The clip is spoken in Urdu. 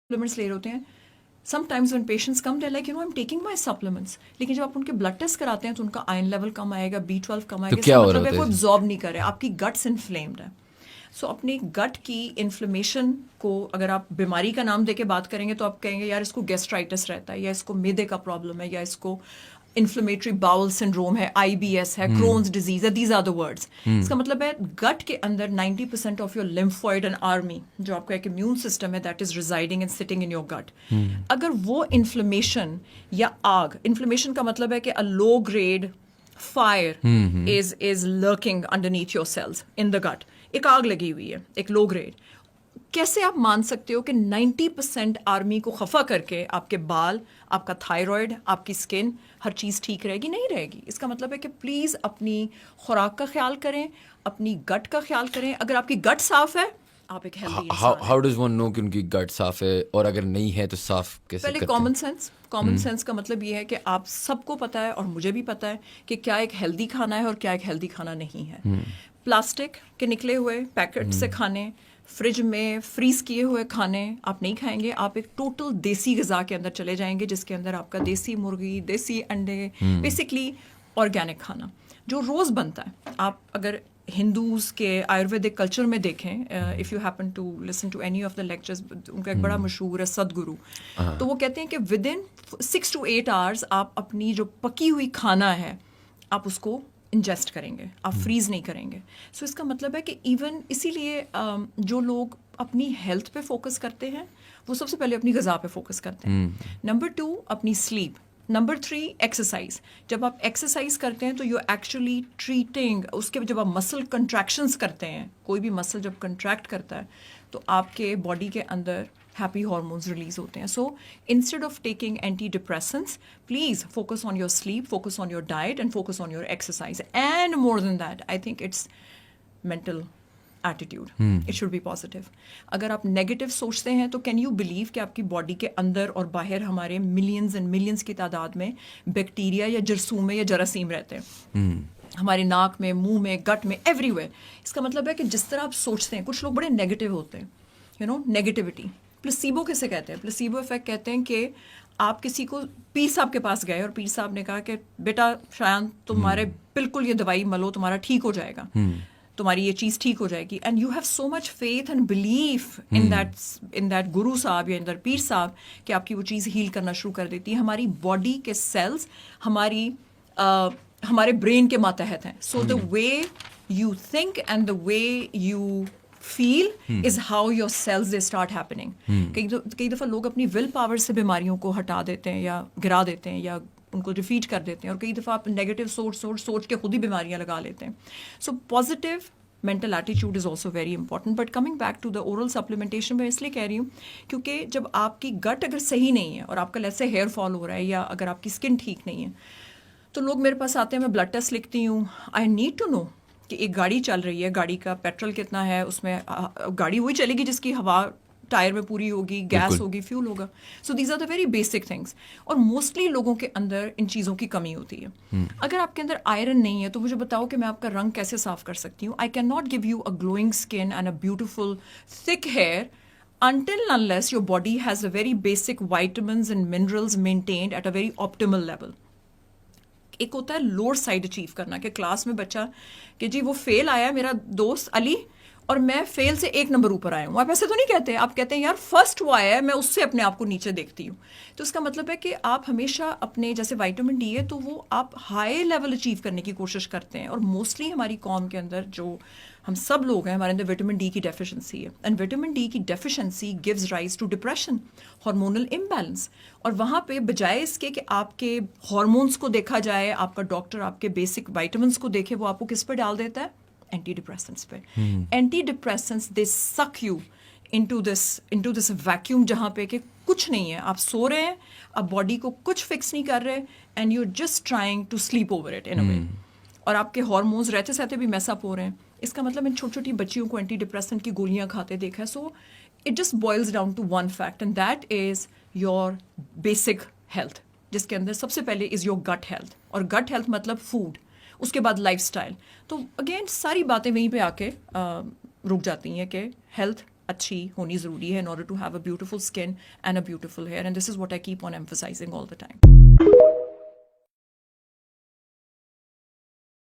سپلیمنٹس لے رہے ہوتے ہیں. Sometimes when patients come, they're like, I'm taking my supplements. لیکن جب آپ ان کے بلڈ ٹیسٹ کراتے ہیں تو ان کا آئرن لیول کم آئے گا, B12 کم آئے گا. اس کا مطلب ہے وہ ابزارب نہیں کر رہے, آپ کی گٹس انفلیمڈ ہے. سو اپنی گٹ کی انفلیمیشن کو اگر آپ بیماری کا نام دے کے بات کریں گے تو آپ کہیں گے یار اس کو گیسٹرائٹس رہتا ہے, یا اس کو میدے کا پرابلم ہے, یا اس کو انفلیمیٹری باؤل سنڈروم ہے, IBS ہے, کرونز ڈیزیز ہے. These are the words. اس کا مطلب ہے گٹ کے اندر 90% of your lymphoid and army, جو آپ کا ایک امیون سسٹم ہے, that is residing and sitting in your gut. اگر وہ انفلیمیشن یا آگ, انفلیمیشن کا مطلب ہے کہ a low grade fire is lurking underneath your cells in the gut. ایک آگ لگی ہوئی ہے, ایک لو گریڈ. کیسے آپ مان سکتے ہو کہ 90% آرمی کو خفا کر کے آپ کے بال, آپ کا تھائرائڈ, آپ کی اسکن, ہر چیز ٹھیک رہے گی؟ نہیں رہے گی. اس کا مطلب ہے کہ پلیز اپنی خوراک کا خیال کریں, اپنی گٹ کا خیال کریں. اگر آپ کی گٹ صاف ہے آپ ایک ہیلدی انسان ہیں. ہاؤ ڈز ون نو کہ ان کی گٹ صاف ہے, اور اگر نہیں ہے تو صاف کیسے کرتے ہیں؟ پہلے کامن سینس کا مطلب یہ ہے کہ آپ سب کو پتہ ہے, اور مجھے بھی پتہ ہے, کہ کیا ایک ہیلدی کھانا ہے اور کیا ایک ہیلدی کھانا نہیں ہے. پلاسٹک کے نکلے ہوئے پیکٹ سے کھانے, فریج میں فریز کیے ہوئے کھانے آپ نہیں کھائیں گے. آپ ایک ٹوٹل دیسی غذا کے اندر چلے جائیں گے, جس کے اندر آپ کا دیسی مرغی, دیسی انڈے, بیسکلی آرگینک کھانا جو روز بنتا ہے. آپ اگر ہندوز کے آیورویدک کلچر میں دیکھیں, if you happen to listen to any of the lectures, ان کا ایک بڑا مشہور ہے سدگرو, تو وہ کہتے ہیں کہ ود ان 6 to 8 hours آپ اپنی جو پکی ہوئی کھانا ہے آپ اس کو انجسٹ کریں گے, آپ فریز نہیں کریں گے. سو اس کا مطلب ہے کہ ایون اسی لیے جو لوگ اپنی ہیلتھ پہ فوکس کرتے ہیں وہ سب سے پہلے اپنی غذا پہ فوکس کرتے ہیں. نمبر 2 اپنی سلیپ. Number 3 exercise. جب آپ ایکسرسائز کرتے ہیں تو یو ایکچولی ٹریٹنگ اس کے, جب آپ مسل کنٹریکشنز کرتے ہیں, کوئی بھی مسل جب کنٹریکٹ کرتا ہے تو آپ کے باڈی کے اندر ہیپی ہارمونز ریلیز ہوتے ہیں. So instead of taking antidepressants, please focus on your sleep, focus on your diet, and focus on your exercise. And more than that I think it's mental attitude. It should be positive. اگر آپ نیگیٹو سوچتے ہیں تو کین یو بلیو کہ آپ کی باڈی کے اندر اور باہر ہمارے ملینز اینڈ ملینز کی تعداد میں بیکٹیریا یا جرثومے یا جراثیم رہتے ہیں, ہمارے ناک میں, منہ میں, گٹ میں, ایوری ویئر. اس کا مطلب ہے کہ جس طرح آپ سوچتے ہیں, کچھ لوگ بڑے نیگیٹو ہوتے ہیں, نیگیٹیوٹی. پلیسیبو کسے کہتے ہیں؟ پلیسیبو افیکٹ کہتے ہیں کہ آپ کسی کو, پیر صاحب کے پاس گئے اور پیر صاحب نے کہا کہ بیٹا شایان تمہارے بالکل یہ دوائی ملو, تمہارا ٹھیک ہو جائے گا, تمہاری یہ چیز ٹھیک ہو جائے گی. And you have so much faith and belief in that Guru Sahib یا ان دیٹ پیر صاحب کہ آپ کی وہ چیز ہیل کرنا شروع کر دیتی ہے. ہماری باڈی کے سیلز ہمارے برین کے ماتحت ہیں. So the way you think and the way you feel is how your cells they start happening. کئی دفعہ لوگ اپنی ول پاور سے بیماریوں کو ہٹا دیتے ہیں یا گرا دیتے ہیں یا ان کو ڈیفیٹ کر دیتے ہیں, اور کئی دفعہ آپ نیگیٹو سوچ کے خود ہی بیماریاں لگا لیتے ہیں. سو پازیٹیو مینٹل ایٹیچیوڈ is also very important. But coming back to the oral supplementation, میں اس لیے کہہ رہی ہوں کیونکہ جب آپ کی گٹ اگر صحیح نہیں ہے اور آپ کا لیسے ہیئر فال ہو رہا ہے, یا اگر آپ کی اسکن ٹھیک نہیں ہے, تو لوگ میرے پاس آتے ہیں, میں بلڈ ٹیسٹ لکھتی ہوں. آئی نیڈ ٹو نو کہ ایک گاڑی چل رہی ہے, گاڑی کا پیٹرول کتنا ہے, اس میں گاڑی وہی چلے گی جس کی ہوا ٹائر میں پوری ہوگی, گیس ہوگی, فیول ہوگا. So these are the very basic things. اور موسٹلی لوگوں کے اندر ان چیزوں کی کمی ہوتی ہے. اگر آپ کے اندر آئرن نہیں ہے تو مجھے بتاؤ کہ میں آپ کا رنگ کیسے صاف کر سکتی ہوں. I can not give you a glowing skin and a beautiful تھک hair until unless your body has a very basic vitamins and minerals maintained at a very optimal level. ایک ہوتا ہے لوور سائڈ اچیو کرنا, کہ کلاس میں بچہ کہ جی وہ فیل آیا میرا دوست علی اور میں فیل سے 1 نمبر اوپر آیا ہوں. آپ ایسے تو نہیں کہتے, آپ کہتے ہیں یار فرسٹ وہ آیا ہے, میں اس سے اپنے آپ کو نیچے دیکھتی ہوں. تو اس کا مطلب ہے کہ آپ ہمیشہ اپنے, جیسے وائٹامن ڈی ہے تو وہ آپ ہائی لیول اچیو کرنے کی کوشش کرتے ہیں. اور موسٹلی ہماری قوم کے اندر جو ہم سب لوگ ہیں, ہمارے اندر وٹامن ڈی کی ڈیفیشنسی ہے. اینڈ وٹامن ڈی کی deficiency gives rise to depression, hormonal imbalance. اور وہاں پہ بجائے اس کے کہ آپ کے ہارمونس کو دیکھا جائے, آپ کا ڈاکٹر آپ کے بیسک وائٹامنس کو دیکھے, وہ آپ کو کس پہ ڈال دیتا ہے؟ اینٹی ڈپریسنٹس پہ. اینٹی ڈپریسنٹس دے سک یو انٹو دس ویکیوم, جہاں پہ کہ کچھ نہیں ہے, آپ سو رہے ہیں, آپ باڈی کو کچھ فکس نہیں کر رہے, and you just trying to sleep over it in a way. اور آپ کے ہارمونز رہتے سہتے بھی میس اپ ہو رہے ہیں. اس کا مطلب ان چھوٹی چھوٹی بچیوں کو اینٹی ڈپریسنٹ کی گولیاں کھاتے دیکھا ہے. So it just boils down to one fact, and that is your basic health, جس کے اندر سب سے پہلے از یور گٹ ہیلتھ. اور گٹ ہیلتھ مطلب فوڈ, اس کے بعد لائف اسٹائل. تو اگین ساری باتیں وہیں پہ آ کے رک جاتی ہیں کہ ہیلتھ اچھی ہونی ضروری ہے in order to have a beautiful skin and a beautiful hair, and this is what I keep on emphasizing all the time.